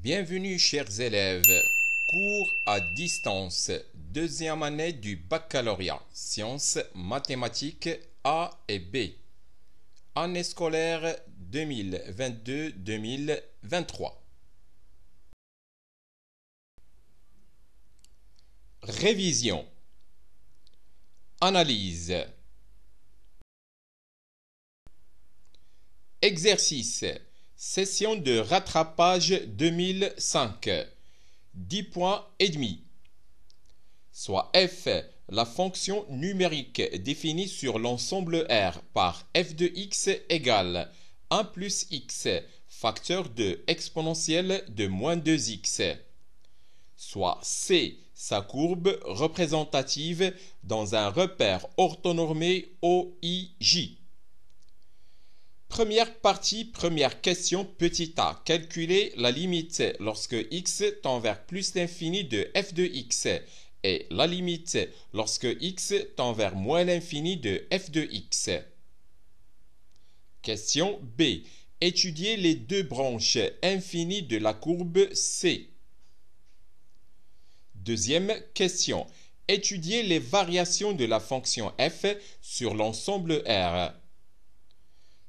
Bienvenue chers élèves, cours à distance, deuxième année du baccalauréat, sciences, mathématiques A et B, année scolaire 2022-2023. Révision. Analyse. Exercice. Session de rattrapage 2005. 10 points et demi. Soit f, la fonction numérique définie sur l'ensemble R par f de x égale 1 plus x, facteur de exponentielle de moins 2x. Soit c, sa courbe représentative dans un repère orthonormé OIJ. Première partie, première question, petit a. Calculer la limite lorsque x tend vers plus l'infini de f de x et la limite lorsque x tend vers moins l'infini de f de x. Question B. Étudier les deux branches infinies de la courbe C. Deuxième question. Étudier les variations de la fonction f sur l'ensemble R.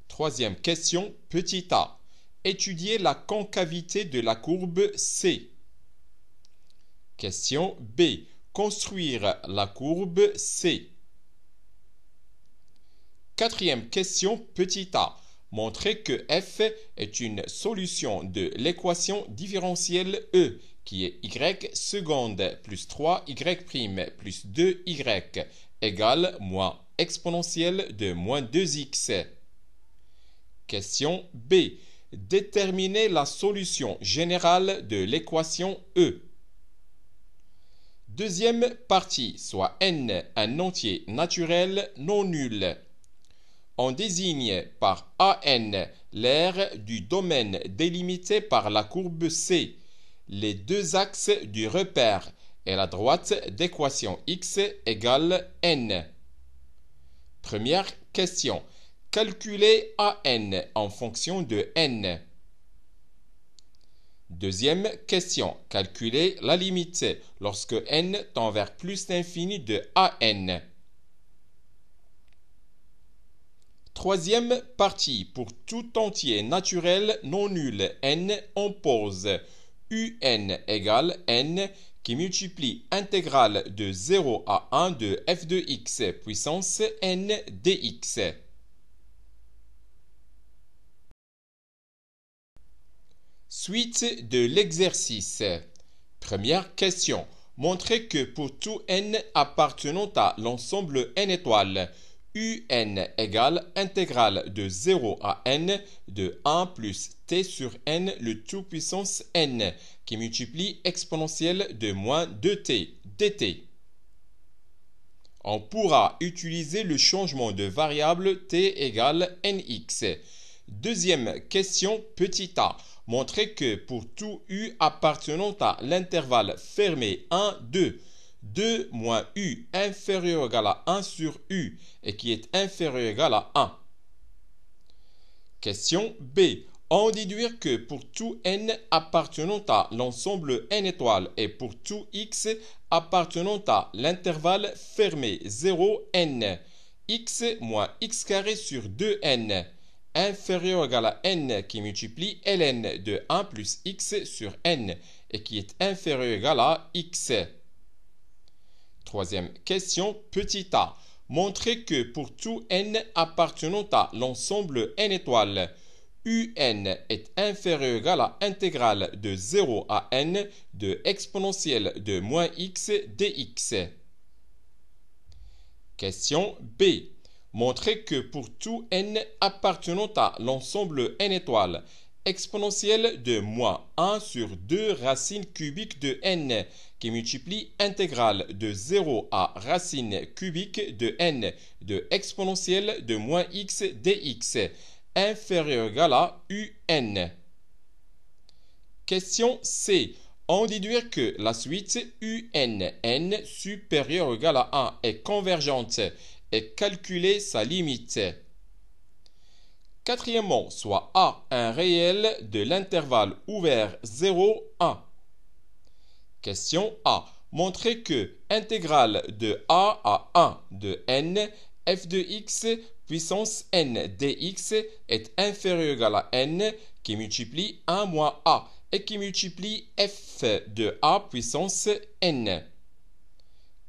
Troisième question, petit a. Étudier la concavité de la courbe C. Question B. Construire la courbe C. Quatrième question, petit a. Montrer que f est une solution de l'équation différentielle E, qui est y seconde plus 3y' plus 2y égale moins exponentielle de moins 2x. Question B. Déterminer la solution générale de l'équation E. Deuxième partie, soit n un entier naturel non nul. On désigne par AN l'aire du domaine délimité par la courbe C, les deux axes du repère et la droite d'équation x égale n. Première question. Calculer AN en fonction de n. Deuxième question. Calculer la limite lorsque n tend vers plus l'infini de AN. Troisième partie. Pour tout entier naturel non nul n, on pose UN égale n qui multiplie intégrale de 0 à 1 de f de x puissance n dx. Suite de l'exercice. Première question. Montrer que pour tout n appartenant à l'ensemble n étoile, UN égale intégrale de 0 à n de 1 plus t sur n le tout puissance n qui multiplie exponentielle de moins 2t dt. On pourra utiliser le changement de variable t égale nx. Deuxième question, petit a. Montrer que pour tout u appartenant à l'intervalle fermé 1, 2, 2 moins u inférieur ou égal à 1 sur u et qui est inférieur ou égal à 1. Question B. On déduire que pour tout n appartenant à l'ensemble n étoile et pour tout x appartenant à l'intervalle fermé 0, n, x moins x carré sur 2n inférieur ou égal à n qui multiplie ln de 1 plus x sur n et qui est inférieur ou égal à x. Troisième question, petit a. Montrer que pour tout n appartenant à l'ensemble n étoile, UN est inférieur ou égal à intégrale de 0 à n de exponentielle de moins x dx. Question B. Montrer que pour tout n appartenant à l'ensemble n étoile, exponentielle de moins 1 sur 2 racine cubique de n qui multiplie intégrale de 0 à racine cubique de n de exponentielle de moins x dx inférieur ou égal à un. Question C. On déduire que la suite n supérieure ou égal à 1 est convergente et calculer sa limite. Quatrièmement, soit A un réel de l'intervalle ouvert 0, 1. Question A. Montrez que intégrale de A à 1 de n f de x puissance n dx est inférieure ou égale à n qui multiplie 1 moins a et qui multiplie f de a puissance n.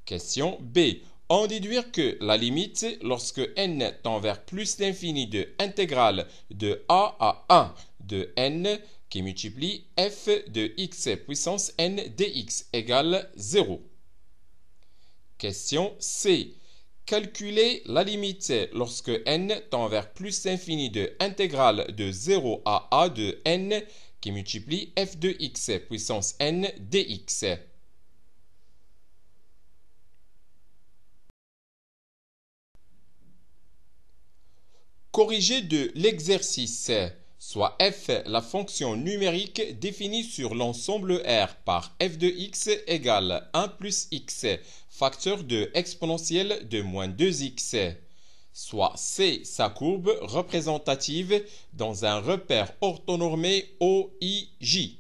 Question B. En déduire que la limite lorsque n tend vers plus l'infini de intégrale de a à 1 de n qui multiplie f de x puissance n dx égale 0. Question C. Calculer la limite lorsque n tend vers plus l'infini de intégrale de 0 à a de n qui multiplie f de x puissance n dx. Corrigé de l'exercice, soit f la fonction numérique définie sur l'ensemble R par f de x égale 1 plus x, facteur de exponentielle de moins 2x, soit C sa courbe représentative dans un repère orthonormé OIJ.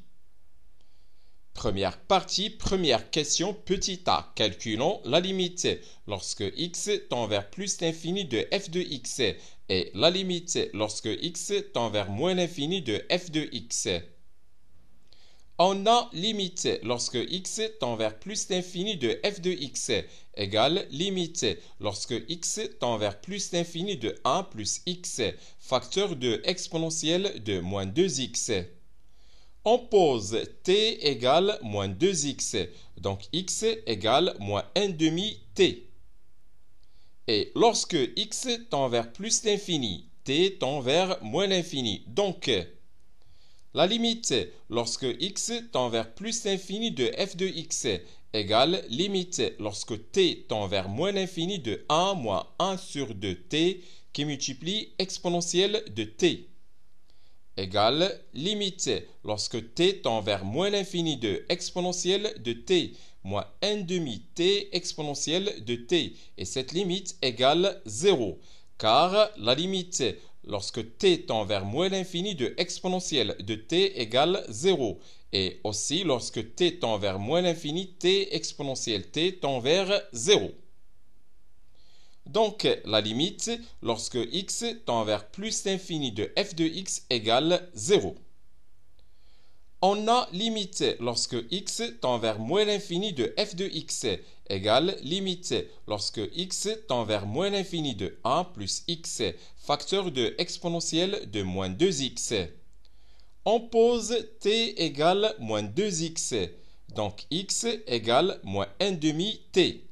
Première partie, première question, petit a. Calculons la limite lorsque x tend vers plus l'infini de f de x et la limite lorsque x tend vers moins l'infini de f de x. On a limite lorsque x tend vers plus l'infini de f de x égale limite lorsque x tend vers plus l'infini de 1 plus x, facteur de exponentielle de moins 2x. On pose t égale moins 2x, donc x égale moins 1 demi t. Et lorsque x tend vers plus l'infini, t tend vers moins l'infini. Donc, la limite lorsque x tend vers plus l'infini de f de x égale limite lorsque t tend vers moins l'infini de 1 moins 1 sur 2t qui multiplie exponentielle de t. Égale limite lorsque t tend vers moins l'infini de exponentielle de t moins 1 demi t exponentielle de t. Et cette limite égale 0, car la limite lorsque t tend vers moins l'infini de exponentielle de t égale 0. Et aussi lorsque t tend vers moins l'infini, t exponentielle t tend vers 0. Donc, la limite lorsque x tend vers plus l'infini de f de x égale 0. On a limite lorsque x tend vers moins l'infini de f de x égale limite lorsque x tend vers moins l'infini de 1 plus x, facteur de exponentielle de moins 2x. On pose t égale moins 2x, donc x égale moins 1 demi t.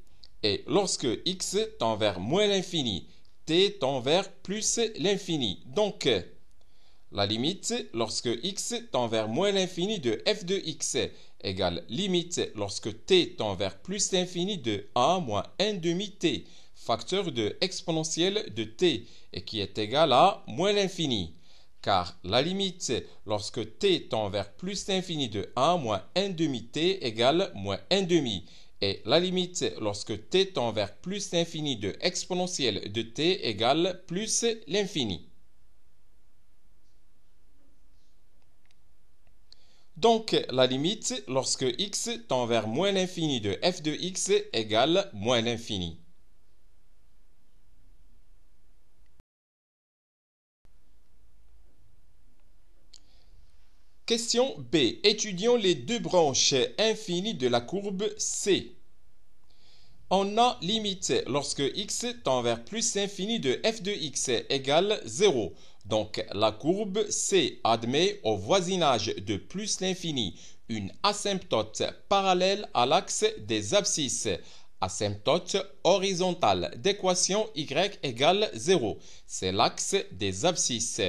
Et lorsque x tend vers moins l'infini, t tend vers plus l'infini. Donc, la limite lorsque x tend vers moins l'infini de f de x égale limite lorsque t tend vers plus l'infini de 1 moins 1 demi t, facteur de exponentielle de t, et qui est égal à moins l'infini. Car la limite lorsque t tend vers plus l'infini de 1 moins 1 demi t égale moins 1 demi. Et la limite lorsque t tend vers plus l'infini de exponentielle de t égale plus l'infini. Donc, la limite lorsque x tend vers moins l'infini de f de x égale moins l'infini. Question B. Étudions les deux branches infinies de la courbe C. On a limite lorsque x tend vers plus l'infini de f de x égale 0. Donc, la courbe C admet au voisinage de plus l'infini une asymptote parallèle à l'axe des abscisses. Asymptote horizontale d'équation y égale 0. C'est l'axe des abscisses.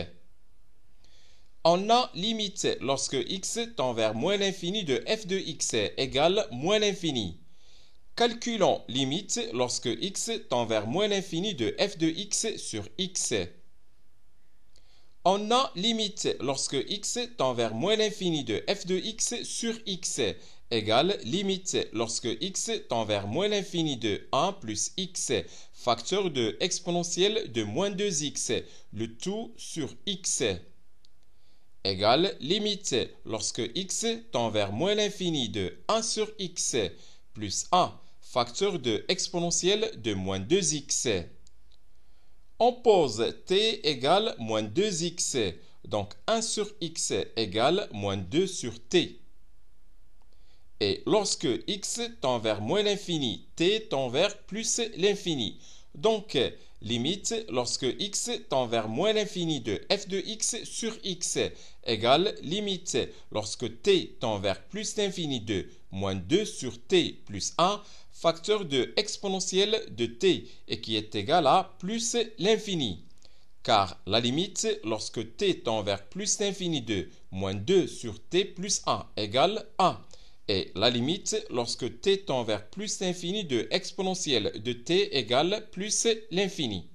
On a limite lorsque x tend vers moins l'infini de f de x égale moins l'infini. Calculons limite lorsque x tend vers moins l'infini de f de x sur x. On a limite lorsque x tend vers moins l'infini de f de x sur x égale limite lorsque x tend vers moins l'infini de 1 plus x, facteur de exponentielle de moins 2x, le tout sur x, égale limite lorsque x tend vers moins l'infini de 1 sur x, plus 1, facteur de exponentielle de moins 2x. On pose t égale moins 2x, donc 1 sur x égale moins 2 sur t. Et lorsque x tend vers moins l'infini, t tend vers plus l'infini. Donc, limite lorsque x tend vers moins l'infini de f de x sur x égale limite lorsque t tend vers plus l'infini de moins 2 sur t plus 1, facteur de exponentielle de t et qui est égal à plus l'infini. Car la limite lorsque t tend vers plus l'infini de moins 2 sur t plus 1 égale 1. Et la limite lorsque t tend vers plus l'infini de exponentielle de t égale plus l'infini.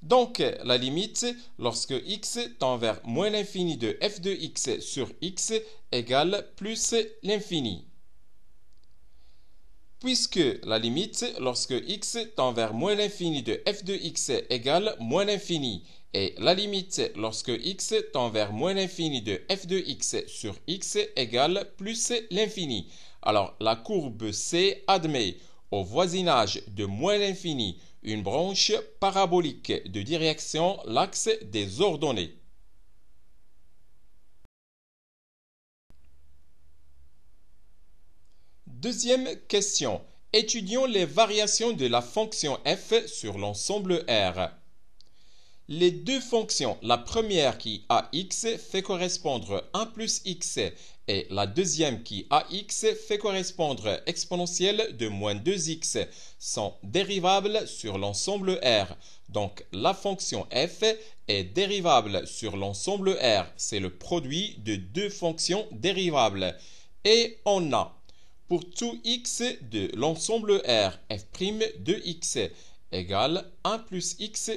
Donc, la limite lorsque x tend vers moins l'infini de f de x sur x égale plus l'infini. Puisque la limite lorsque x tend vers moins l'infini de f de x égale moins l'infini et la limite lorsque x tend vers moins l'infini de f de x sur x égale plus l'infini. Alors, la courbe C admet au voisinage de moins l'infini une branche parabolique de direction l'axe des ordonnées. Deuxième question. Étudions les variations de la fonction f sur l'ensemble R. Les deux fonctions, la première qui ax fait correspondre 1 plus x et la deuxième qui ax fait correspondre exponentielle de moins 2x, sont dérivables sur l'ensemble R. Donc la fonction f est dérivable sur l'ensemble R. C'est le produit de deux fonctions dérivables. Et on a pour tout x de l'ensemble R, f' de x égale 1 plus x'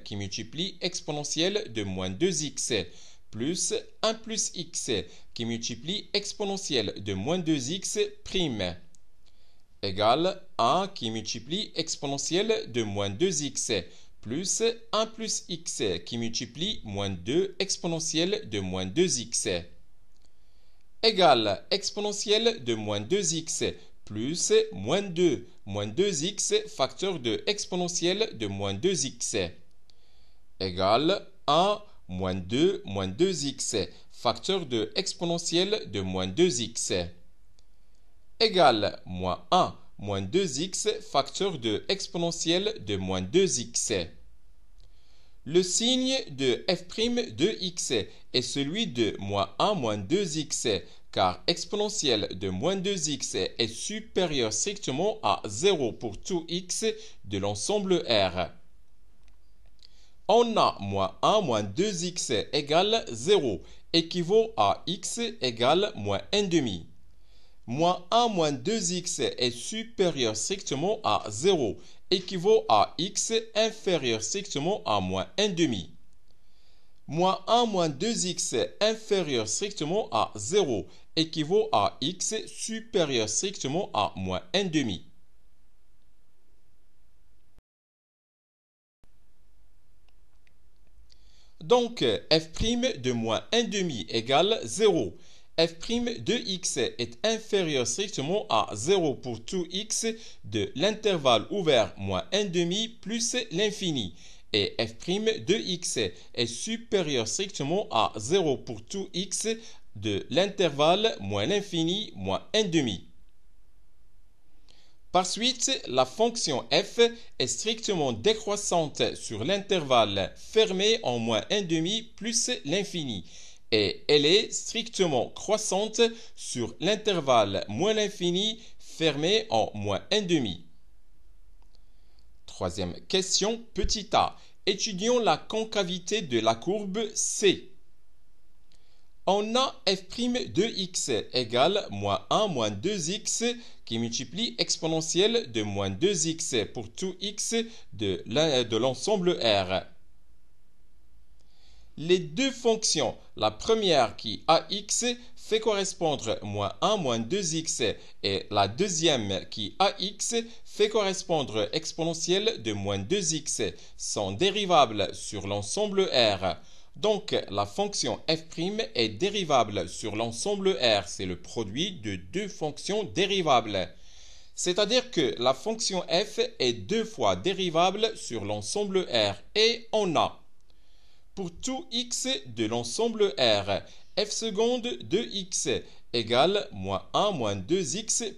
qui multiplie exponentielle de moins 2x plus 1 plus x qui multiplie exponentielle de moins 2x' égale 1 qui multiplie exponentielle de moins 2x plus 1 plus x qui multiplie moins 2 exponentielle de moins 2x égale exponentielle de moins 2x plus moins 2x facteur de exponentielle de moins 2x égale 1 moins 2x facteur de exponentielle de moins 2x égale moins 1 moins 2x facteur de exponentielle de moins 2x. Le signe de f' de x est celui de moins 1 moins 2x, car exponentielle de moins 2x est supérieure strictement à 0 pour tout x de l'ensemble R. On a moins 1 moins 2x égale 0, équivaut à x égale moins 1 demi. Moins 1 moins 2x est supérieur strictement à 0, équivaut à x inférieur strictement à moins 1 demi. Moins 1 moins 2x inférieur strictement à 0 équivaut à x supérieur strictement à moins 1 demi. Donc, f' de moins 1 demi égale 0. f' de x est inférieur strictement à 0 pour tout x de l'intervalle ouvert moins 1 demi plus l'infini. Et f' de x est supérieur strictement à 0 pour tout x de l'intervalle moins l'infini moins 1 demi. Par suite, la fonction f est strictement décroissante sur l'intervalle fermé en moins 1 demi plus l'infini. Et elle est strictement croissante sur l'intervalle moins l'infini fermé en moins 1 demi. Troisième question, petit a. Étudions la concavité de la courbe C. On a f' de x égale moins 1 moins 2x qui multiplie exponentielle de moins 2x pour tout x de l'ensemble R. Les deux fonctions, la première qui ax fait correspondre moins 1 moins 2x et la deuxième qui ax fait correspondre exponentielle de moins 2x, sont dérivables sur l'ensemble R. Donc la fonction f' est dérivable sur l'ensemble R, c'est le produit de deux fonctions dérivables. C'est-à-dire que la fonction f est deux fois dérivable sur l'ensemble R et on a pour tout x de l'ensemble R, f seconde de x égale moins 1 moins 2x'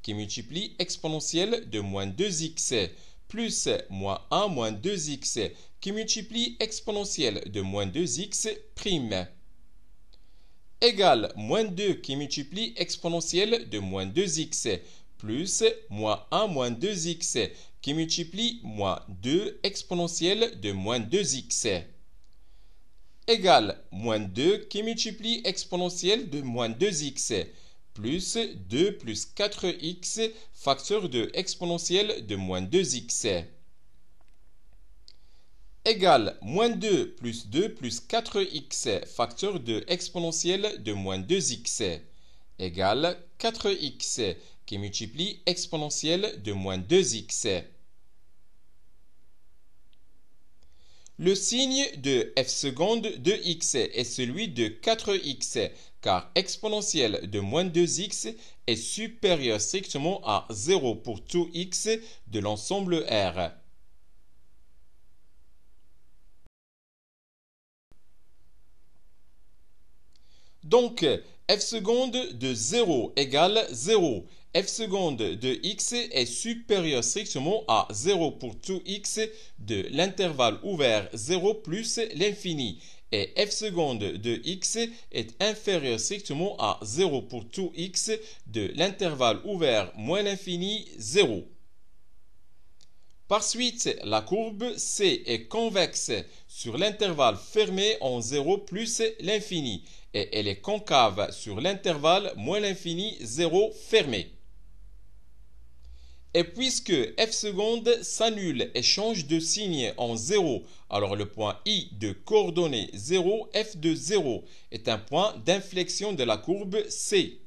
qui multiplie exponentielle de moins 2x plus moins 1 moins 2x qui multiplie exponentielle de moins 2x' égale moins 2 qui multiplie exponentielle de moins 2x plus moins 1 moins 2x qui multiplie moins 2 exponentielle de moins 2x égale moins 2 qui multiplie exponentielle de moins 2x plus 2 plus 4x facteur de exponentielle de moins 2x égale moins 2 plus 2 plus 4x facteur de exponentielle de moins 2x égale 4x qui multiplie exponentielle de moins 2x. Le signe de f seconde de x est celui de 4x, car exponentielle de moins 2x est supérieure strictement à 0 pour tout x de l'ensemble R. Donc, f seconde de 0 égale 0. F seconde de x est supérieur strictement à 0 pour tout x de l'intervalle ouvert 0 plus l'infini. Et f seconde de x est inférieur strictement à 0 pour tout x de l'intervalle ouvert moins l'infini 0. Par suite, la courbe C est convexe sur l'intervalle fermé en 0 plus l'infini et elle est concave sur l'intervalle moins l'infini 0 fermé. Et puisque f seconde s'annule et change de signe en 0, alors le point I de coordonnées 0, f de 0 est un point d'inflexion de la courbe C.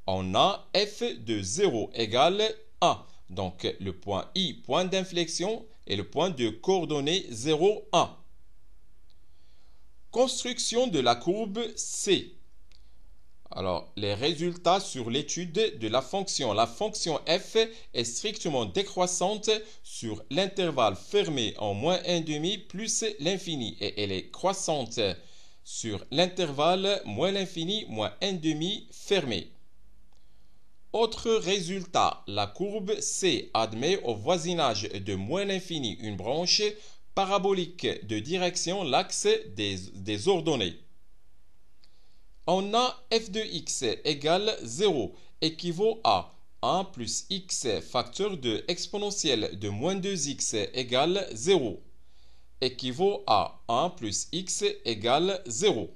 On a f de 0 égale A. Donc le point I, point d'inflexion, est le point de coordonnées 0, 1. Construction de la courbe C. Alors, les résultats sur l'étude de la fonction. La fonction f est strictement décroissante sur l'intervalle fermé en moins 1,5 plus l'infini. Et elle est croissante sur l'intervalle moins l'infini moins 1,5 fermé. Autre résultat, la courbe C admet au voisinage de moins l'infini une branche parabolique de direction l'axe des ordonnées. On a f de x égale 0 équivaut à 1 plus x facteur de exponentielle de moins 2x égale 0 équivaut à 1 plus x égale 0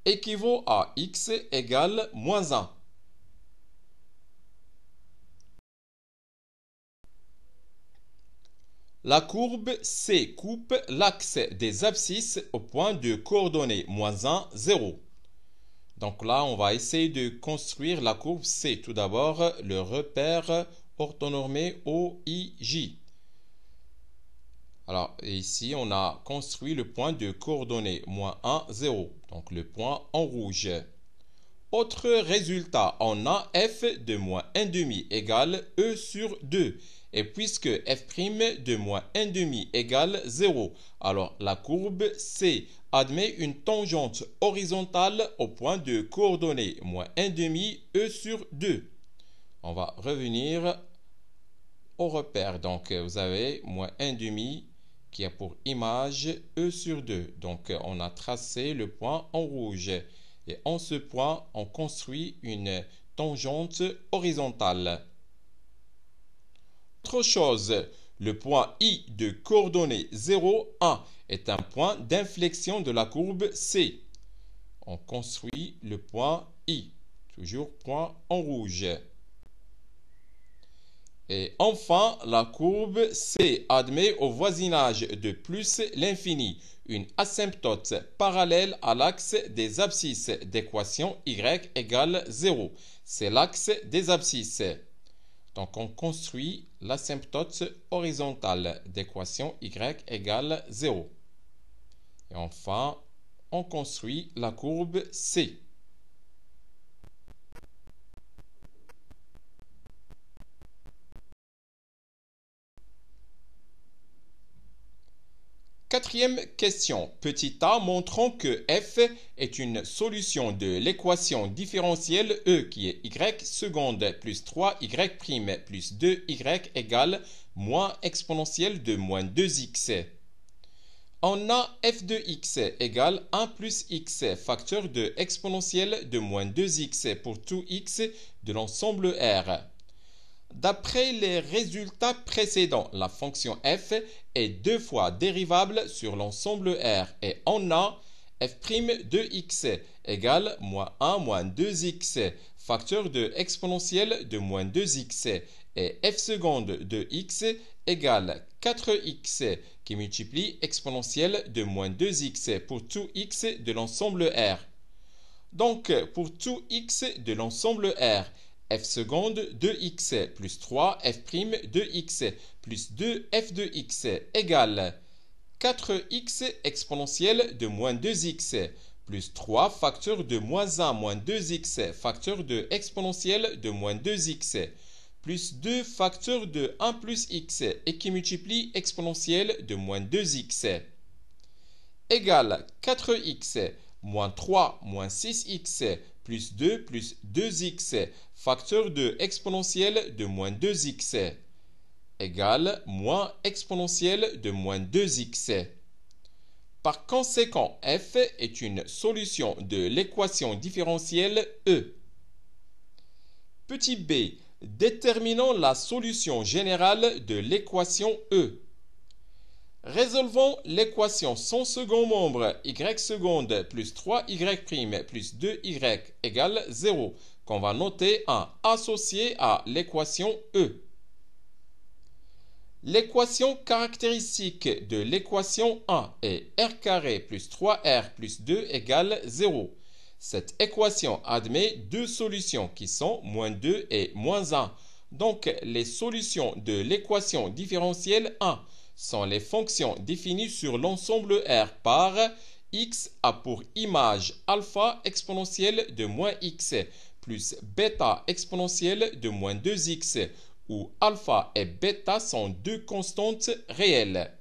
équivaut à x égale moins 1. La courbe C coupe l'axe des abscisses au point de coordonnées moins 1, 0. Donc là, on va essayer de construire la courbe C. Tout d'abord, le repère orthonormé OIJ. Alors ici, on a construit le point de coordonnées moins 1, 0. Donc le point en rouge. Autre résultat, on a f de moins 1,5 égale E sur 2. Et puisque f' de moins 1,5 égale 0, alors la courbe C admet une tangente horizontale au point de coordonnées moins 1,5 E sur 2. On va revenir au repère. Donc vous avez moins 1,5 qui a pour image E sur 2. Donc on a tracé le point en rouge. Et en ce point, on construit une tangente horizontale. Autre chose, le point I de coordonnées 0, 1 est un point d'inflexion de la courbe C. On construit le point I, toujours point en rouge. Et enfin, la courbe C admet au voisinage de plus l'infini une asymptote parallèle à l'axe des abscisses d'équation y égale 0. C'est l'axe des abscisses. Donc on construit l'asymptote horizontale d'équation y égale 0. Et enfin, on construit la courbe C. Quatrième question. Petit a montrant que f est une solution de l'équation différentielle e qui est y seconde plus 3y' plus 2y égale moins exponentielle de moins 2x. On a f de x égale 1 plus x facteur de exponentielle de moins 2x pour tout x de l'ensemble R. D'après les résultats précédents, la fonction f est 2 fois dérivable sur l'ensemble R et on a f' de x égale moins 1 moins 2x facteur de exponentielle de moins 2x et f seconde de x égale 4x qui multiplie exponentielle de moins 2x pour tout x de l'ensemble R. Donc, pour tout x de l'ensemble R, f seconde de x plus 3 f' de x plus 2 f de x égale 4x exponentielle de moins 2x plus 3 facteur de moins 1 moins 2x facteur de exponentielle de moins 2x plus 2 facteur de 1 plus x et qui multiplie exponentielle de moins 2x égale 4x moins 3 moins 6x plus 2x facteur de exponentielle de moins 2x égale moins exponentielle de moins 2x. Par conséquent, f est une solution de l'équation différentielle E. Petit b, déterminons la solution générale de l'équation E. Résolvons l'équation sans second membre y seconde plus 3y' plus 2y égale 0 qu'on va noter en associé à l'équation E. L'équation caractéristique de l'équation 1 est r carré plus 3r plus 2 égale 0. Cette équation admet deux solutions qui sont moins 2 et moins 1. Donc les solutions de l'équation différentielle 1 sont les fonctions définies sur l'ensemble R par x a pour image alpha exponentielle de moins x plus bêta exponentielle de moins 2x, où alpha et bêta sont deux constantes réelles.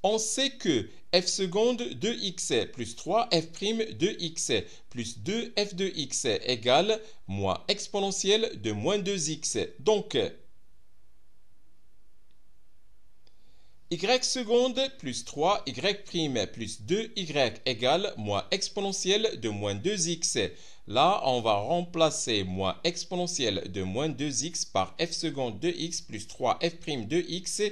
On sait que f seconde de x plus 3f' de x plus 2f de x égale moins exponentielle de moins 2x. Donc, y seconde plus 3y' plus 2y égale moins exponentielle de moins 2x. Là, on va remplacer moins exponentielle de moins 2x par f seconde de x plus 3f' de x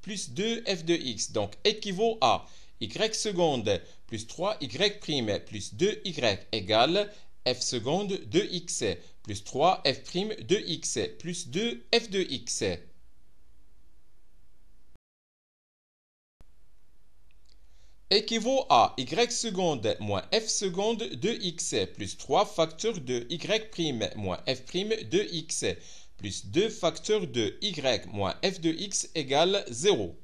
plus 2f de x. Donc, équivaut à y seconde plus 3y' plus 2y égale f seconde de x plus 3f' de x plus 2f de x. Équivaut à y seconde moins f seconde de x plus 3 facteurs de y' moins f' de x plus 2 facteurs de y moins f de x égale 0.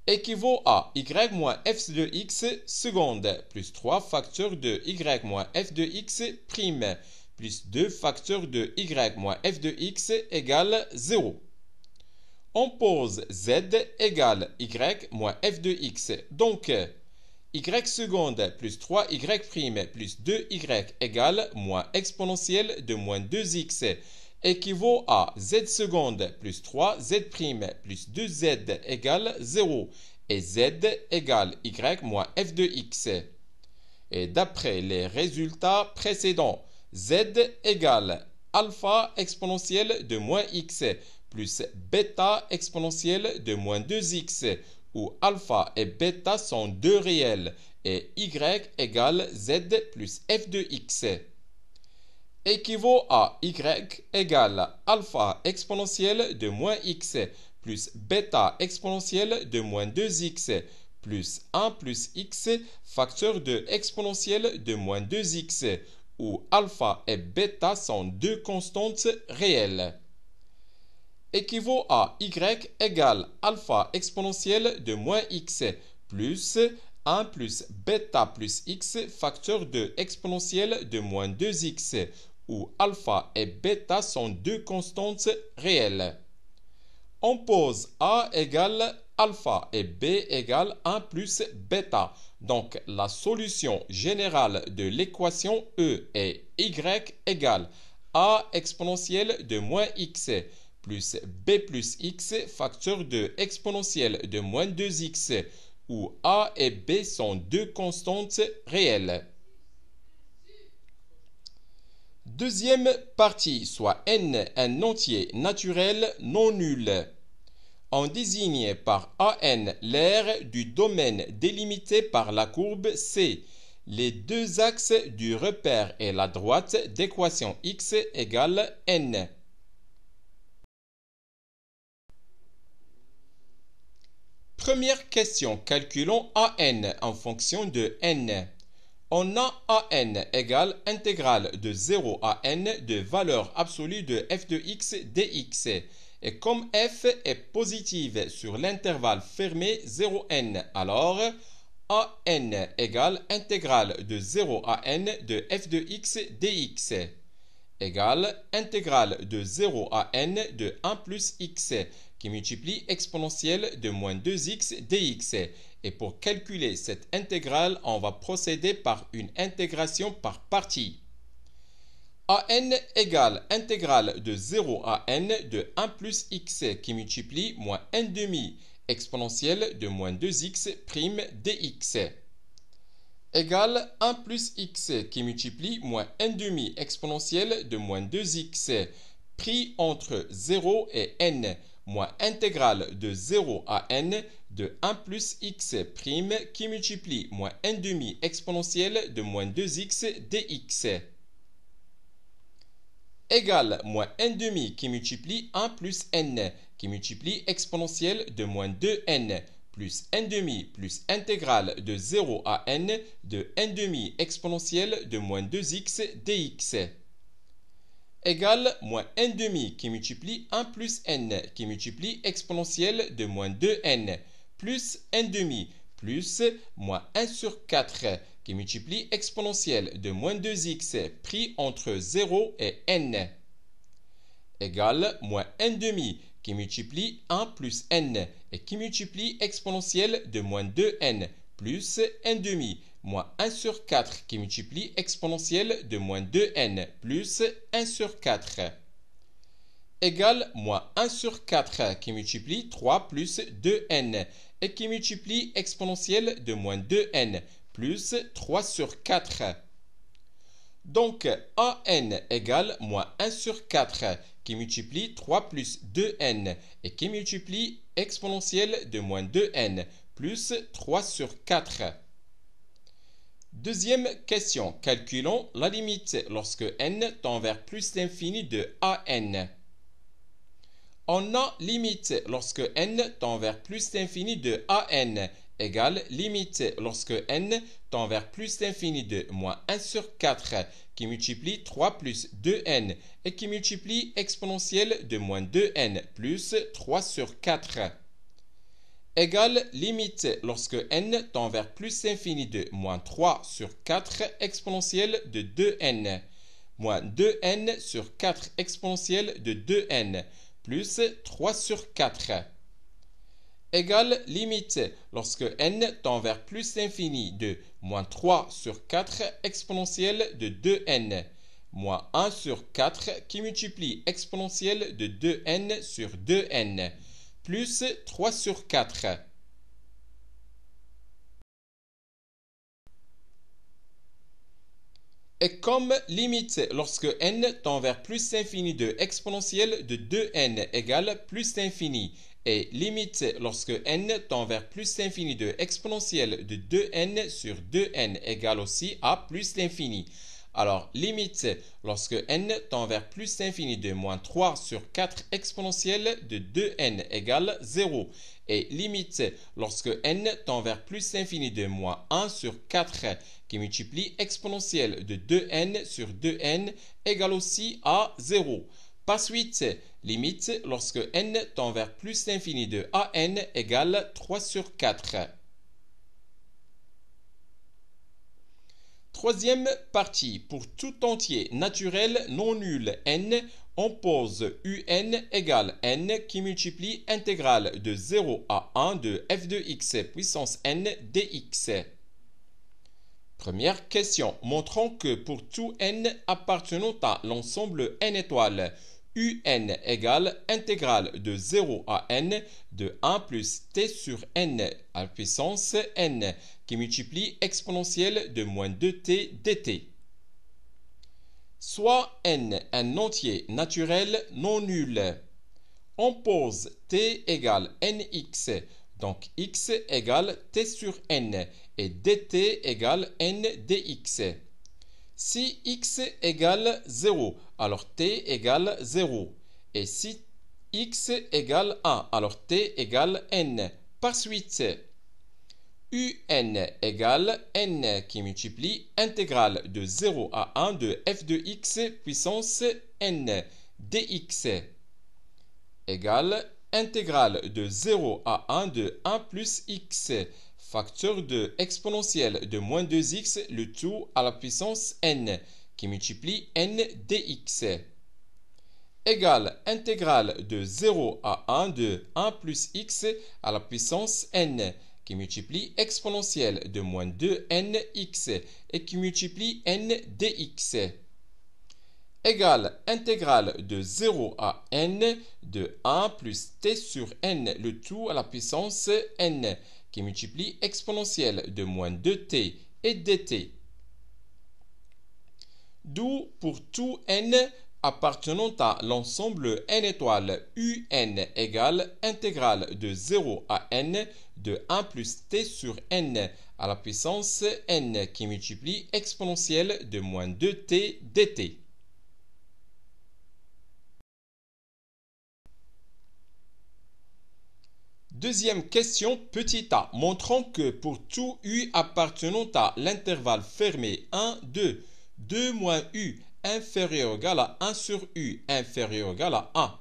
Équivaut à y moins f de x seconde plus 3 facteurs de y moins f de x prime plus 2 facteurs de y moins f de x égale 0. On pose z égale y moins f de x. Donc, y seconde plus 3y' plus 2y égale moins exponentielle de moins 2x équivaut à z seconde plus 3z' plus 2z égale 0 et z égale y moins f de x. Et d'après les résultats précédents, z égale alpha exponentielle de moins x plus bêta exponentielle de moins 2x, où alpha et bêta sont deux réels, et y égale z plus f de x. équivaut à y égale alpha exponentielle de moins x plus bêta exponentielle de moins 2x plus 1 plus x facteur de exponentielle de moins 2x, où alpha et bêta sont deux constantes réelles. Équivaut à y égale alpha exponentielle de moins x plus 1 plus bêta plus x facteur de exponentielle de moins 2x, où alpha et bêta sont deux constantes réelles. On pose a égale alpha et b égale 1 plus bêta. Donc la solution générale de l'équation E est y égale a exponentielle de moins x plus b plus x facteur de exponentielle de moins 2x, où a et b sont deux constantes réelles. Deuxième partie, soit n un entier naturel non nul. On désigne par AN l'aire du domaine délimité par la courbe C, les deux axes du repère et la droite d'équation x égale n. Première question, calculons AN en fonction de n. On a AN égale intégrale de 0 à n de valeur absolue de f de x dx. Et comme f est positive sur l'intervalle fermé 0n, alors AN égale intégrale de 0 à n de f de x dx égale intégrale de 0 à n de 1 plus x qui multiplie exponentielle de moins 2x dx. Et pour calculer cette intégrale, on va procéder par une intégration par partie. AN égale intégrale de 0 à n de 1 plus x qui multiplie moins 1 demi exponentielle de moins 2x prime dx égale 1 plus x qui multiplie moins 1 demi exponentielle de moins 2x pris entre 0 et n moins intégrale de 0 à n de 1 plus x prime qui multiplie moins 1 demi exponentielle de moins 2x dx égale moins 1 demi qui multiplie 1 plus n qui multiplie exponentielle de moins 2n plus 1 demi plus intégrale de 0 à n de 1 demi exponentielle de moins 2x dx égale moins 1 demi qui multiplie 1 plus n qui multiplie exponentielle de moins 2n plus 1 demi plus moins 1 sur 4 qui multiplie exponentielle de moins 2x pris entre 0 et n égale moins 1 demi qui multiplie 1 plus n et qui multiplie exponentielle de moins 2n plus 1 demi moins 1 sur 4 qui multiplie exponentielle de moins 2n plus 1 sur 4 égale moins 1 sur 4 qui multiplie 3 plus 2n et qui multiplie exponentielle de moins 2n plus 3 sur 4. Donc, AN égale moins 1 sur 4 qui multiplie 3 plus 2n et qui multiplie exponentielle de moins 2n plus 3 sur 4. Deuxième question. Calculons la limite lorsque n tend vers plus l'infini de AN. On a limite lorsque n tend vers plus l'infini de AN égale limite lorsque n tend vers plus l'infini de moins 1 sur 4 qui multiplie 3 plus 2n et qui multiplie exponentielle de moins 2n plus 3 sur 4 égale limite lorsque n tend vers plus l'infini de moins 3 sur 4 exponentielle de 2n moins 2n sur 4 exponentielle de 2n plus 3 sur 4 égale limite lorsque n tend vers plus l'infini de moins 3 sur 4 exponentielle de 2n moins 1 sur 4 qui multiplie exponentielle de 2n sur 2n plus 3 sur 4. Et comme limite lorsque n tend vers plus l'infini de exponentielle de 2n égale plus l'infini et limite lorsque n tend vers plus l'infini de exponentielle de 2n sur 2n égale aussi à plus l'infini. Alors, limite lorsque n tend vers plus l'infini de moins 3 sur 4 exponentielle de 2n égale 0. Et limite lorsque n tend vers plus l'infini de moins 1 sur 4 qui multiplie exponentielle de 2n sur 2n égale aussi à 0. Par suite, limite lorsque n tend vers plus l'infini de an égale 3 sur 4. Troisième partie, pour tout entier naturel non nul n, on pose un égale n qui multiplie intégrale de 0 à 1 de f de x puissance n dx. Première question, montrons que pour tout n appartenant à l'ensemble n étoiles, un égale intégrale de 0 à n de 1 plus t sur n à la puissance n qui multiplie exponentielle de moins 2t dt. Soit n un entier naturel non nul. On pose t égale nx, donc x égale t sur n et dt égale n dx. Si x égale 0, alors t égale 0. Et si x égale 1, alors t égale n. Par suite, un égale n qui multiplie intégrale de 0 à 1 de f de x puissance n dx égale intégrale de 0 à 1 de 1 plus x facteur de exponentielle de moins 2x, le tout à la puissance n, qui multiplie n dx, égale intégrale de 0 à 1 de 1 plus x à la puissance n, qui multiplie exponentielle de moins 2nx et qui multiplie n dx, égale intégrale de 0 à n de 1 plus t sur n, le tout à la puissance n, qui multiplie exponentielle de moins 2t et dt. D'où pour tout n appartenant à l'ensemble n étoile, un égale intégrale de 0 à n de 1 plus t sur n à la puissance n qui multiplie exponentielle de moins 2t dt. Deuxième question, petit a. Montrons que pour tout u appartenant à l'intervalle fermé 1, 2, 2 moins u inférieur ou égal à 1 sur u inférieur ou égal à 1.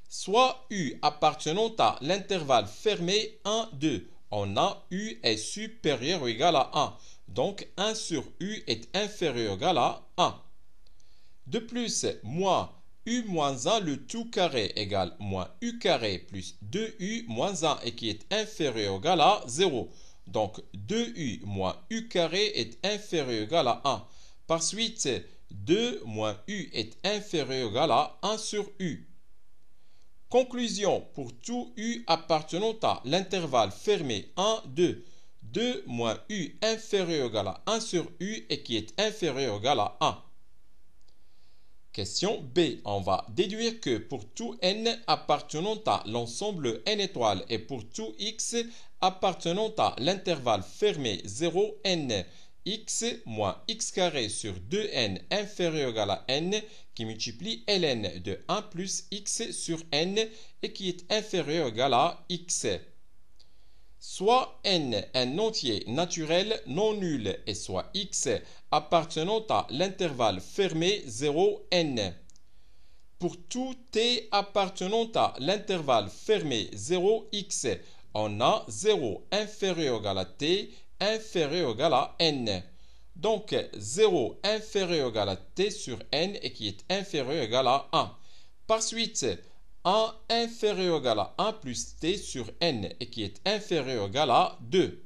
Soit u appartenant à l'intervalle fermé 1, 2. On a u est supérieur ou égal à 1. Donc 1 sur u est inférieur ou égal à 1. De plus, moins u moins 1 le tout carré égale moins u carré plus 2u moins 1 et qui est inférieur ou égal à 0. Donc 2u moins u carré est inférieur ou égal à 1. Par suite, 2 moins u est inférieur ou égal à 1 sur u. Conclusion, pour tout u appartenant à l'intervalle fermé 1, 2, 2 moins u inférieur ou égal à 1 sur u et qui est inférieur ou égal à 1. Question B. On va déduire que pour tout n appartenant à l'ensemble n étoiles et pour tout x appartenant à l'intervalle fermé 0, n, x moins x carré sur 2n inférieur ou égal à n qui multiplie ln de 1 plus x sur n et qui est inférieur ou égal à x. Soit n un entier naturel non nul et soit x appartenant à l'intervalle fermé 0, n. Pour tout t appartenant à l'intervalle fermé 0, x, on a 0 inférieur ou égal à t inférieur ou égal à n. Donc 0 inférieur ou égal à t sur n et qui est inférieur ou égal à 1. Par suite, 1 inférieur ou égal à 1 plus t sur n et qui est inférieur ou égal à 2.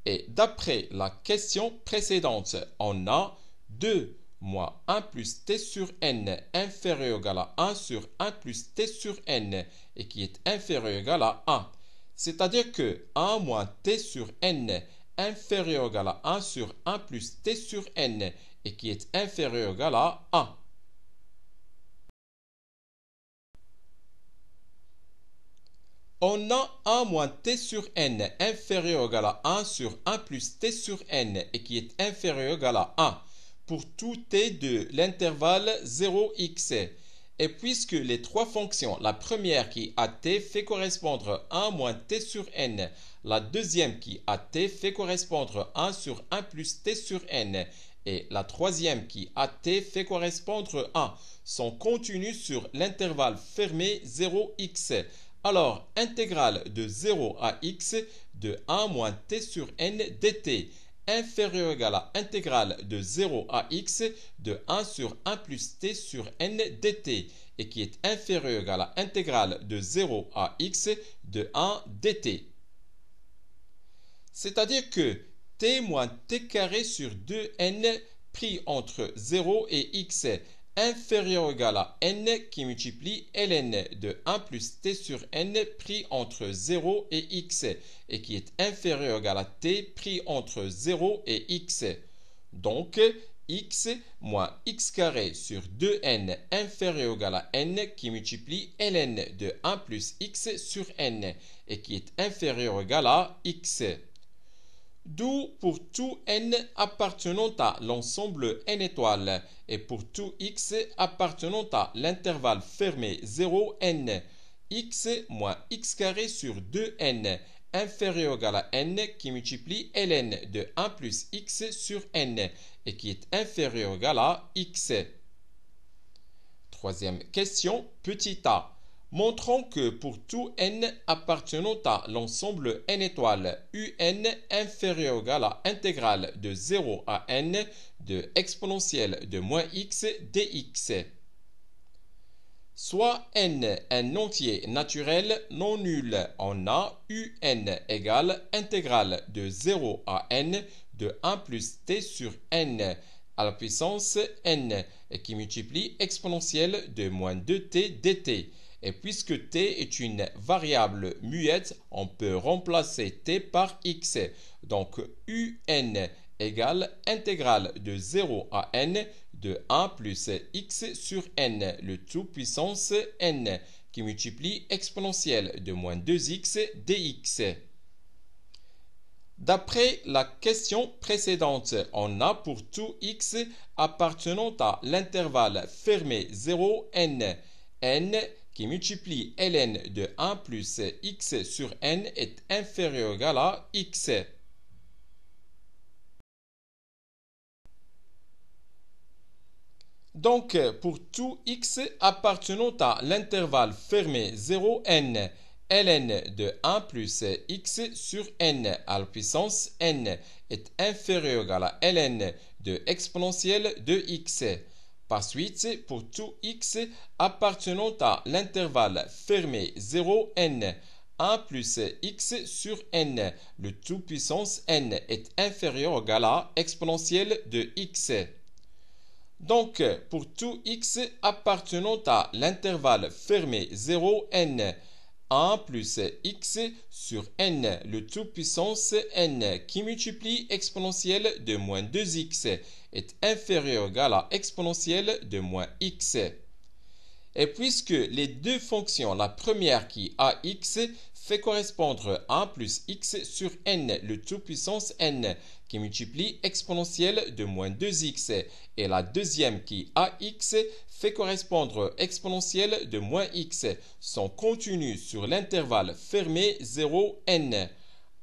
Et d'après la question précédente, on a 2 moins 1 plus t sur n inférieur ou égal à 1 sur 1 plus t sur n et qui est inférieur ou égal à 1. C'est-à-dire que 1 moins t sur n inférieur ou égal à 1 sur 1 plus t sur n et qui est inférieur ou égal à 1. On a 1 moins t sur n inférieur ou égal à 1 sur 1 plus t sur n et qui est inférieur ou égal à 1 pour tout t de l'intervalle 0x. Et puisque les trois fonctions, la première qui a t fait correspondre 1 moins t sur n, la deuxième qui a t fait correspondre 1 sur 1 plus t sur n, et la troisième qui a t fait correspondre 1, sont contenues sur l'intervalle fermé 0x. Alors, intégrale de 0 à x de 1 moins t sur n dt inférieur ou égal à intégrale de 0 à x de 1 sur 1 plus t sur n dt et qui est inférieur ou égal à intégrale de 0 à x de 1 dt. C'est-à-dire que t moins t carré sur 2n pris entre 0 et x inférieur ou égal à n qui multiplie ln de 1 plus t sur n pris entre 0 et x et qui est inférieur ou égal à t pris entre 0 et x. Donc, x moins x carré sur 2n inférieur ou égal à n qui multiplie ln de 1 plus x sur n et qui est inférieur ou égal à x. D'où pour tout n appartenant à l'ensemble n étoiles et pour tout x appartenant à l'intervalle fermé 0n, x moins x carré sur 2n inférieur ou égal à n qui multiplie ln de 1 plus x sur n et qui est inférieur ou égal à x. Troisième question, petit a. Montrons que pour tout n appartenant à l'ensemble n étoiles, un inférieur ou égal à intégrale de 0 à n de exponentielle de moins x dx. Soit n un entier naturel non nul, on a un égale intégrale de 0 à n de 1 plus t sur n à la puissance n qui multiplie exponentielle de moins 2t dt. Et puisque t est une variable muette, on peut remplacer t par x. Donc, un égale intégrale de 0 à n de 1 plus x sur n, le tout puissance n, qui multiplie exponentielle de moins 2x dx. D'après la question précédente, on a pour tout x appartenant à l'intervalle fermé 0, n qui multiplie ln de 1 plus x sur n est inférieur ou égal à x. Donc, pour tout x appartenant à l'intervalle fermé 0, n, ln de 1 plus x sur n à la puissance n est inférieur ou égal à ln de exponentielle de x. Par suite, pour tout x appartenant à l'intervalle fermé 0, n, 1 plus x sur n, le tout puissance n est inférieur ou égal à exponentielle de x. Donc, pour tout x appartenant à l'intervalle fermé 0, n, 1 plus x sur n, le tout puissance n qui multiplie exponentielle de moins 2x est inférieur ou égal à exponentielle de moins x. Et puisque les deux fonctions, la première qui a x fait correspondre 1 plus x sur n, le tout puissance n, qui multiplie exponentielle de moins 2x, et la deuxième qui a x fait correspondre exponentielle de moins x, sont contenues sur l'intervalle fermé 0, n.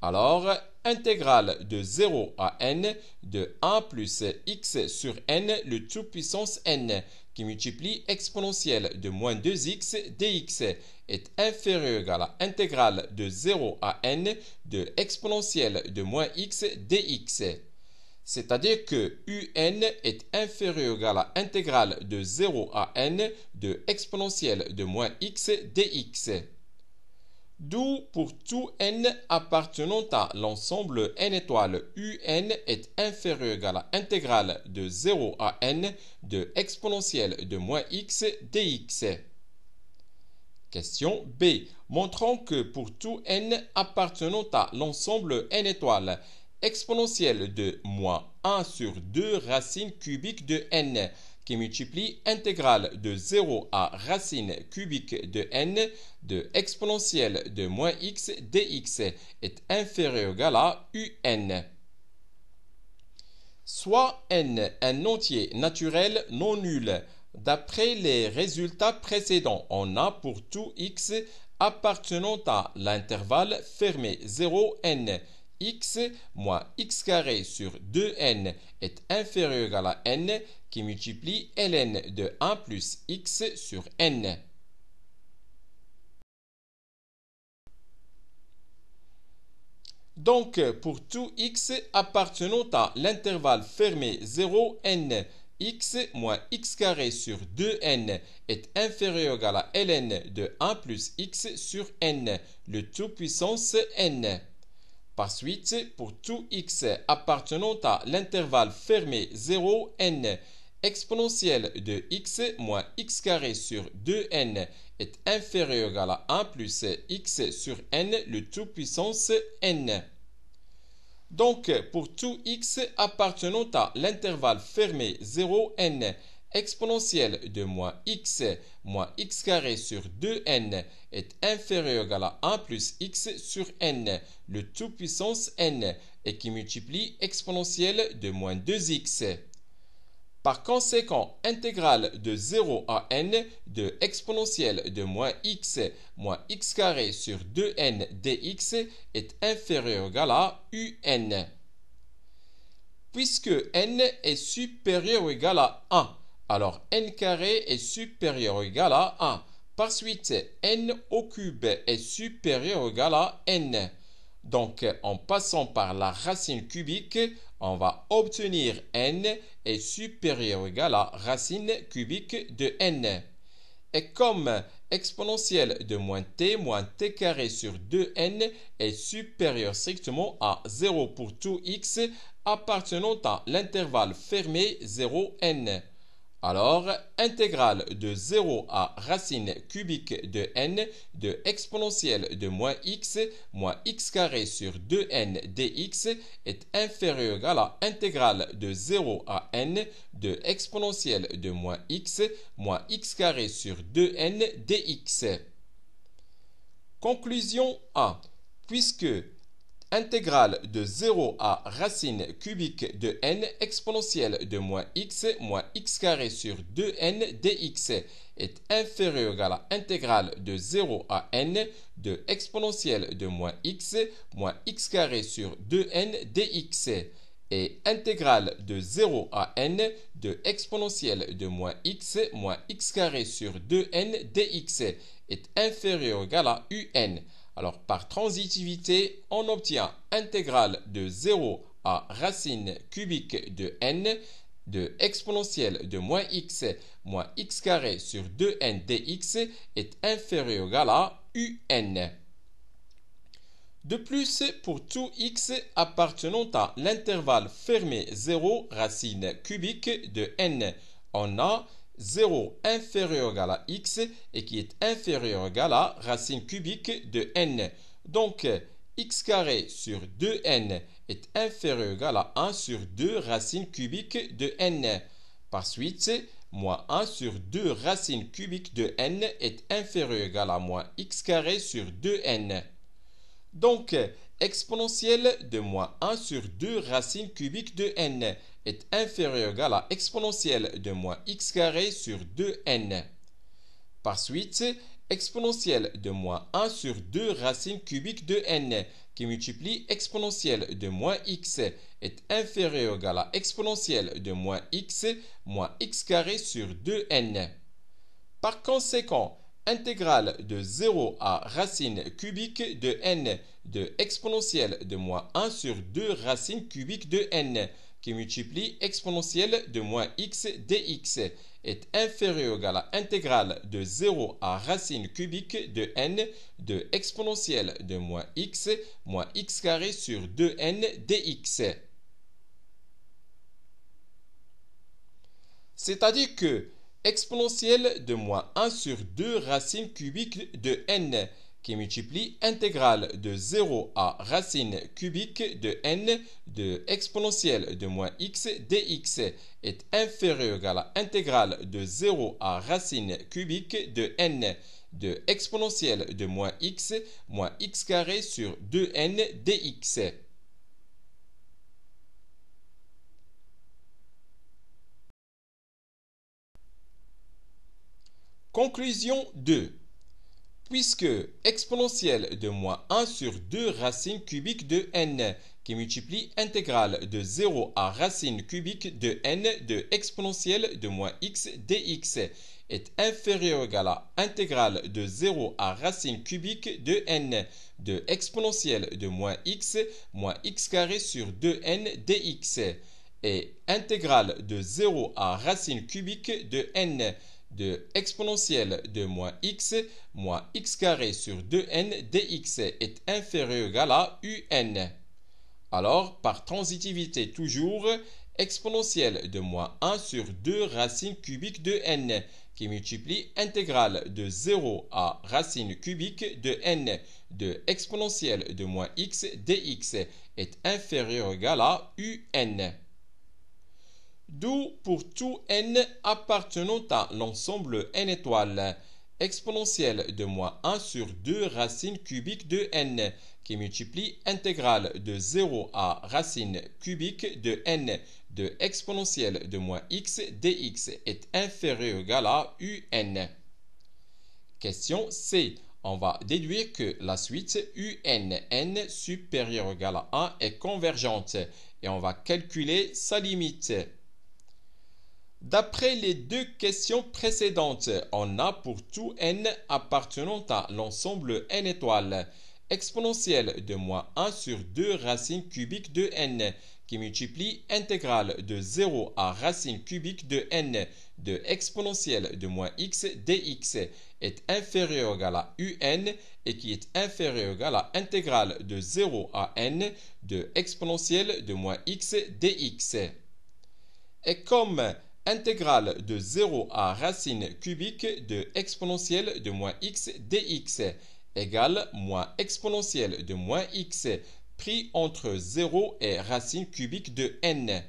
Alors, intégrale de 0 à n de 1 plus x sur n, le tout puissance n, qui multiplie exponentielle de moins 2x dx est inférieur ou égal à intégrale de 0 à n de exponentielle de moins x dx. C'est-à-dire que un est inférieur ou égal à intégrale de 0 à n de exponentielle de moins x dx. D'où pour tout n appartenant à l'ensemble n étoiles, un est inférieur ou égal à intégrale de 0 à n de exponentielle de moins x dx. Question B. Montrons que pour tout n appartenant à l'ensemble n étoiles, exponentielle de moins 1 sur 2 racines cubiques de n, qui multiplie intégrale de 0 à racine cubique de n de exponentielle de moins x dx est inférieur ou égal à un. Soit n un entier naturel non nul. D'après les résultats précédents, on a pour tout x appartenant à l'intervalle fermé 0n, x moins x carré sur 2n est inférieur ou égal à n qui multiplie ln de 1 plus x sur n. Donc, pour tout x appartenant à l'intervalle fermé 0n, x moins x carré sur 2n est inférieur ou égal à ln de 1 plus x sur n, le tout puissance n. Par suite, pour tout x appartenant à l'intervalle fermé 0n, exponentielle de x moins x carré sur 2n est inférieur ou égal à 1 plus x sur n, le tout puissance n. Donc, pour tout x appartenant à l'intervalle fermé 0n, exponentielle de moins x carré sur 2n est inférieur ou égal à 1 plus x sur n, le tout puissance n, et qui multiplie exponentielle de moins 2x. Par conséquent, intégrale de 0 à n de exponentielle de moins x carré sur 2n dx est inférieur ou égal à un. Puisque n est supérieur ou égal à 1, alors n carré est supérieur ou égal à 1. Par suite, n au cube est supérieur ou égal à n. Donc, en passant par la racine cubique, on va obtenir n est supérieur ou égal à racine cubique de n. Et comme exponentielle de moins t carré sur 2n est supérieur strictement à 0 pour tout x appartenant à l'intervalle fermé 0n. Alors, intégrale de 0 à racine cubique de n de exponentielle de moins x carré sur 2n dx est inférieur ou égal à intégrale de 0 à n de exponentielle de moins x carré sur 2n dx. Conclusion A. Puisque intégrale de 0 à racine cubique de n exponentielle de moins x carré sur 2n dx est inférieur ou égal à intégrale de 0 à n de exponentielle de moins x carré sur 2n dx et intégrale de 0 à n de exponentielle de moins x carré sur 2n dx est inférieur ou égal à un. Alors, par transitivité, on obtient intégrale de 0 à racine cubique de n de exponentielle de moins x carré sur 2n dx est inférieur ou égal à un. De plus, pour tout x appartenant à l'intervalle fermé 0 racine cubique de n, on a 0 inférieur ou égal à x et qui est inférieur ou égal à racine cubique de n. Donc, x carré sur 2n est inférieur ou égal à 1 sur 2 racine cubique de n. Par suite, moins 1 sur 2 racine cubique de n est inférieur ou égal à moins x carré sur 2n. Donc, exponentielle de moins 1 sur 2 racine cubique de n est inférieur ou égal à exponentielle de moins x carré sur 2n. Par suite, exponentielle de moins 1 sur 2 racine cubique de n qui multiplie exponentielle de moins x est inférieur ou égal à exponentielle de moins x carré sur 2n. Par conséquent, intégrale de 0 à racine cubique de n de exponentielle de moins 1 sur 2 racine cubique de n qui multiplie exponentielle de moins x dx est inférieur ou égal à intégrale de 0 à racine cubique de n de exponentielle de moins x carré sur 2n dx. C'est-à-dire que exponentielle de moins 1 sur 2 racine cubique de n qui multiplie intégrale de 0 à racine cubique de n de exponentielle de moins x dx est inférieur ou égal à intégrale de 0 à racine cubique de n de exponentielle de moins x carré sur 2n dx. Conclusion 2. Puisque exponentielle de moins 1 sur 2 racines cubiques de n qui multiplie intégrale de 0 à racine cubique de n de exponentielle de moins x dx est inférieur ou égal à intégrale de 0 à racine cubique de n de exponentielle de moins x carré sur 2n dx et intégrale de 0 à racine cubique de n de exponentielle de moins x carré sur 2n dx est inférieur ou égal à un. Alors, par transitivité toujours, exponentielle de moins 1 sur 2 racines cubiques de n qui multiplie intégrale de 0 à racine cubique de n de exponentielle de moins x dx est inférieur ou égal à un. D'où pour tout n appartenant à l'ensemble n étoile, exponentielle de moins 1 sur 2 racines cubiques de n qui multiplie intégrale de 0 à racine cubique de n de exponentielle de moins x dx est inférieur ou égal à un. Question C. On va déduire que la suite n supérieure ou égal à 1 est convergente et on va calculer sa limite. D'après les deux questions précédentes, on a pour tout n appartenant à l'ensemble n étoile, exponentielle de moins 1 sur 2 racines cubiques de n qui multiplie intégrale de 0 à racine cubique de n de exponentielle de moins x dx est inférieur ou égal à un et qui est inférieur ou égal à intégrale de 0 à n de exponentielle de moins x dx. Et comme intégrale de 0 à racine cubique de exponentielle de moins x dx égale moins exponentielle de moins x pris entre 0 et racine cubique de n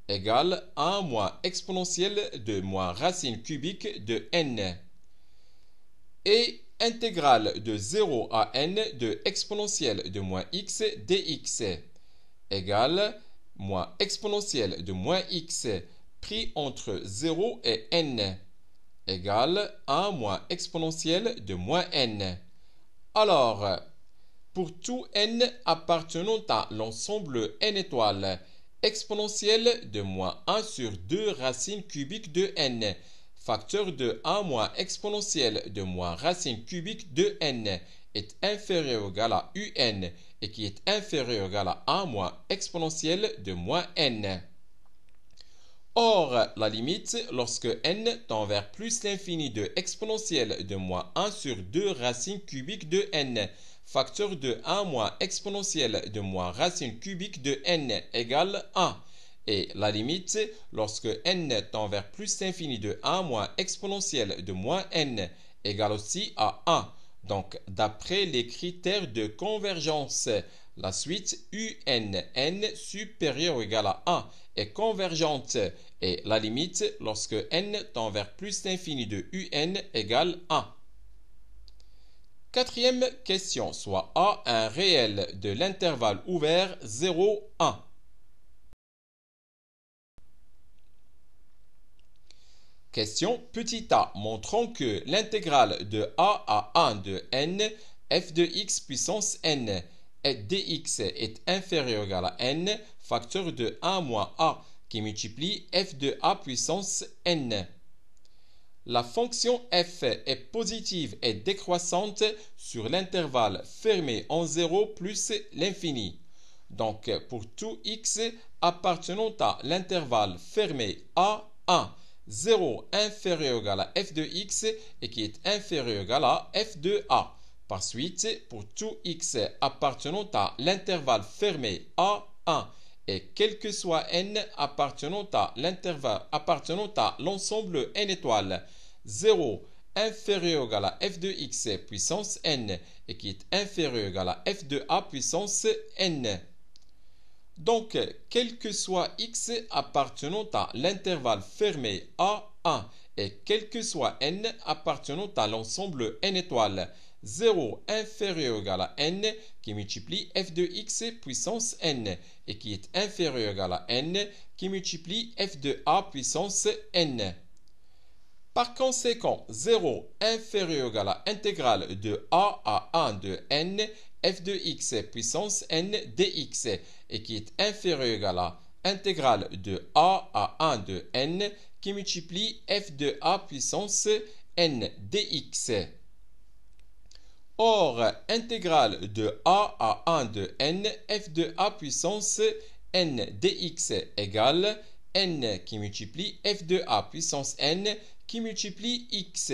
égale 1 moins exponentielle de moins racine cubique de n et intégrale de 0 à n de exponentielle de moins x dx égale moins exponentielle de moins x pris entre 0 et n égale 1 moins exponentielle de moins n. Alors, pour tout n appartenant à l'ensemble n étoile, exponentielle de moins 1 sur 2 racines cubiques de n, facteur de 1 moins exponentielle de moins racine cubique de n est inférieur ou égal à un et qui est inférieur ou égal à 1 moins exponentielle de moins n. Or, la limite, lorsque n tend vers plus l'infini de exponentielle de moins 1 sur 2 racines cubiques de n, facteur de 1 moins exponentielle de moins racine cubique de n égale 1. Et la limite, lorsque n tend vers plus l'infini de 1 moins exponentielle de moins n égale aussi à 1. Donc, d'après les critères de convergence, la suite n supérieure ou égale à 1 est convergente et la limite lorsque n tend vers plus l'infini de un égale 1. Quatrième question, soit A un réel de l'intervalle ouvert 0, 1. Question petit a, montrons que l'intégrale de a à 1 de n f de x puissance n et dx est inférieur ou égal à n, facteur de 1 moins a qui multiplie f de a puissance n. La fonction f est positive et décroissante sur l'intervalle fermé en 0 plus l'infini. Donc, pour tout x appartenant à l'intervalle fermé a1, 0 inférieur ou égal à f de x et qui est inférieur ou égal à f de a. Par suite, pour tout x appartenant à l'intervalle fermé A1 et quel que soit n appartenant à l'ensemble n étoile, 0 inférieur ou égal à f de x puissance n et qui est inférieur ou égal à f de a puissance n. Donc, quel que soit x appartenant à l'intervalle fermé A1 et quel que soit n appartenant à l'ensemble n étoiles, 0 inférieur ou égal à n qui multiplie f de x puissance n et qui est inférieur ou égal à n qui multiplie f de a puissance n. Par conséquent, 0 inférieur ou égal à intégrale de a à 1 de n f de x puissance n dx et qui est inférieur ou égal à intégrale de a à 1 de n qui multiplie f de a puissance n dx. Or, intégrale de a à 1 de n f de a puissance n dx égale n qui multiplie f de a puissance n qui multiplie x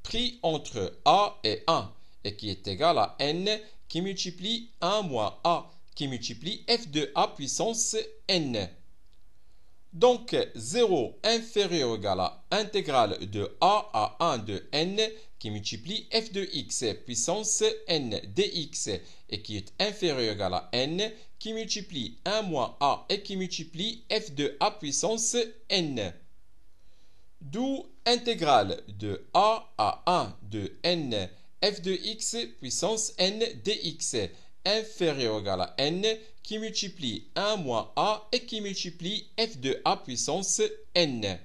pris entre a et 1 et qui est égal à n qui multiplie 1 moins a qui multiplie f de a puissance n. Donc 0 inférieur ou égal à intégrale de a à 1 de n qui multiplie f de x puissance n dx et qui est inférieur ou égal à n qui multiplie 1 moins a et qui multiplie f de a puissance n. D'où intégrale de a à 1 de n f de x puissance n dx inférieur ou égal à n qui multiplie 1 moins a et qui multiplie f de a puissance n.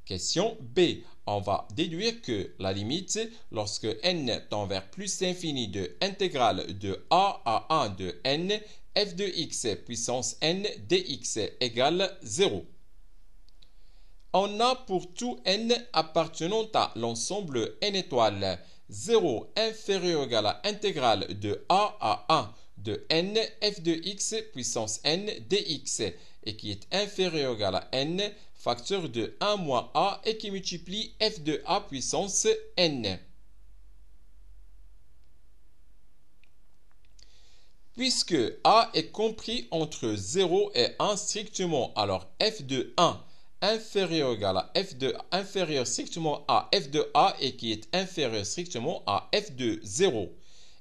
Question B. On va déduire que la limite lorsque n tend vers plus l'infini de intégrale de a à 1 de n f de x puissance n dx égale 0. On a pour tout n appartenant à l'ensemble n étoiles 0 inférieur ou égal à intégrale de a à 1 de n f de x puissance n dx et qui est inférieur ou égal à n facteur de 1 moins a et qui multiplie f de a puissance n. Puisque a est compris entre 0 et 1 strictement, alors f de 1 inférieur ou égal à f de inférieur strictement à f de a et qui est inférieur strictement à f de 0.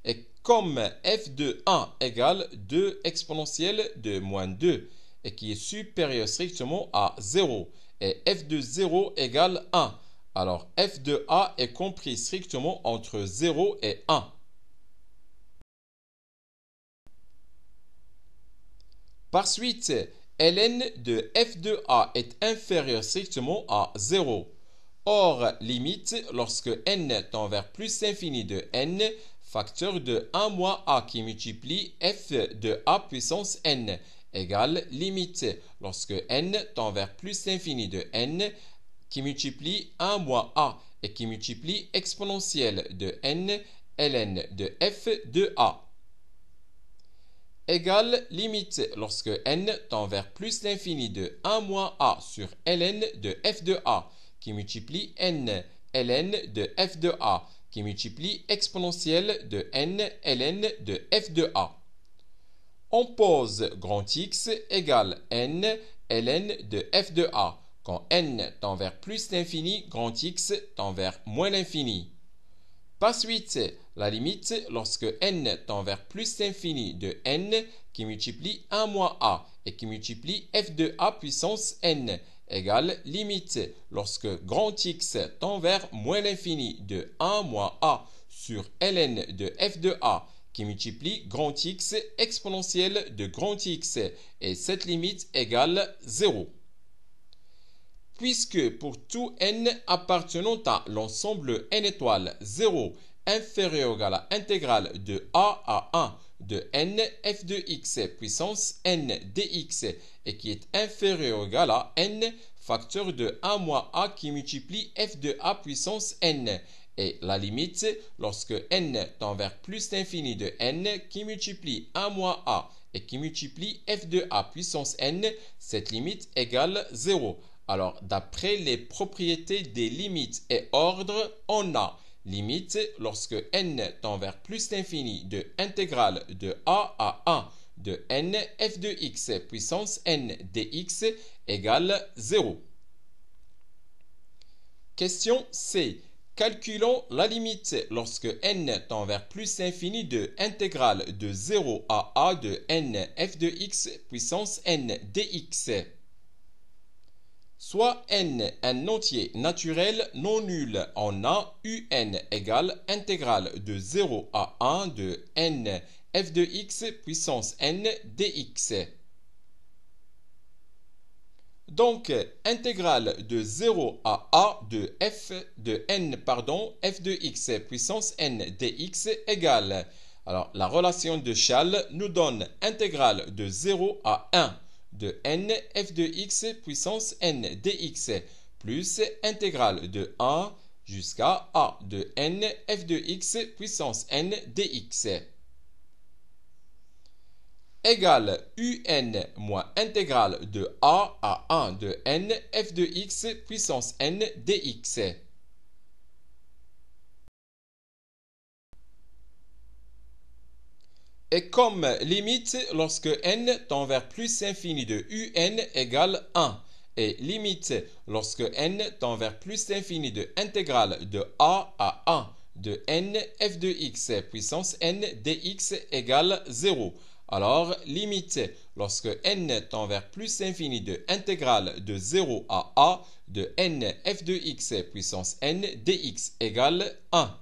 Et comme f de 1 égale 2 exponentielle de moins 2 et qui est supérieur strictement à 0 et f de 0 égale 1, alors f de a est compris strictement entre 0 et 1. Par suite, ln de f de a est inférieur strictement à 0. Or, limite, lorsque n tend vers plus l'infini de n, facteur de 1 moins a qui multiplie f de a puissance n, égale limite, lorsque n tend vers plus l'infini de n, qui multiplie 1 moins a et qui multiplie exponentielle de n, ln de f de a. Égale limite lorsque n tend vers plus l'infini de 1 moins a sur ln de f de a qui multiplie n ln de f de a qui multiplie exponentielle de n ln de f de a. On pose grand X égale n ln de f de a quand n tend vers plus l'infini, grand X tend vers moins l'infini. Par suite, la limite lorsque n tend vers plus l'infini de n qui multiplie 1 moins a et qui multiplie f de a puissance n égale limite lorsque grand X tend vers moins l'infini de 1 moins a sur ln de f de a qui multiplie grand X exponentielle de grand X et cette limite égale 0. Puisque pour tout n appartenant à l'ensemble n étoiles 0 inférieur ou égal à intégrale de a à 1 de n f de x puissance n dx et qui est inférieur ou égal à n facteur de 1 moins a qui multiplie f de a puissance n et la limite lorsque n tend vers plus l'infini de n qui multiplie 1 moins a et qui multiplie f de a puissance n, cette limite égale 0. Alors, d'après les propriétés des limites et ordres, on a limite lorsque n tend vers plus l'infini de intégrale de a à 1 de n f de x puissance n dx égale 0. Question C. Calculons la limite lorsque n tend vers plus infini de intégrale de 0 à a de n f de x puissance n dx. Soit n un entier naturel non nul en a un égale intégrale de 0 à 1 de n f de x puissance n dx. Donc, intégrale de 0 à a de f de x puissance n dx égale. Alors, la relation de Schall nous donne intégrale de 0 à 1 de n f de x puissance n dx plus intégrale de 1 jusqu'à a de n f de x puissance n dx égale un moins intégrale de a à 1 de n f de x puissance n dx. Et comme limite lorsque n tend vers plus infini de un égale 1 et limite lorsque n tend vers plus infini de intégrale de a à 1 de n f de x puissance n dx égale 0. Alors, limite lorsque n tend vers plus infini de intégrale de 0 à a de n f de x puissance n dx égale 1.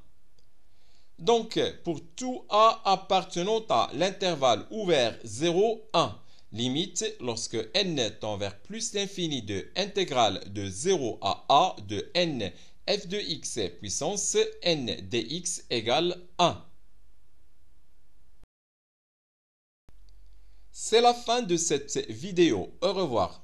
Donc, pour tout a appartenant à l'intervalle ouvert 0, 1, limite lorsque n tend vers plus l'infini de intégrale de 0 à a de n f de x puissance n dx égale 1. C'est la fin de cette vidéo. Au revoir.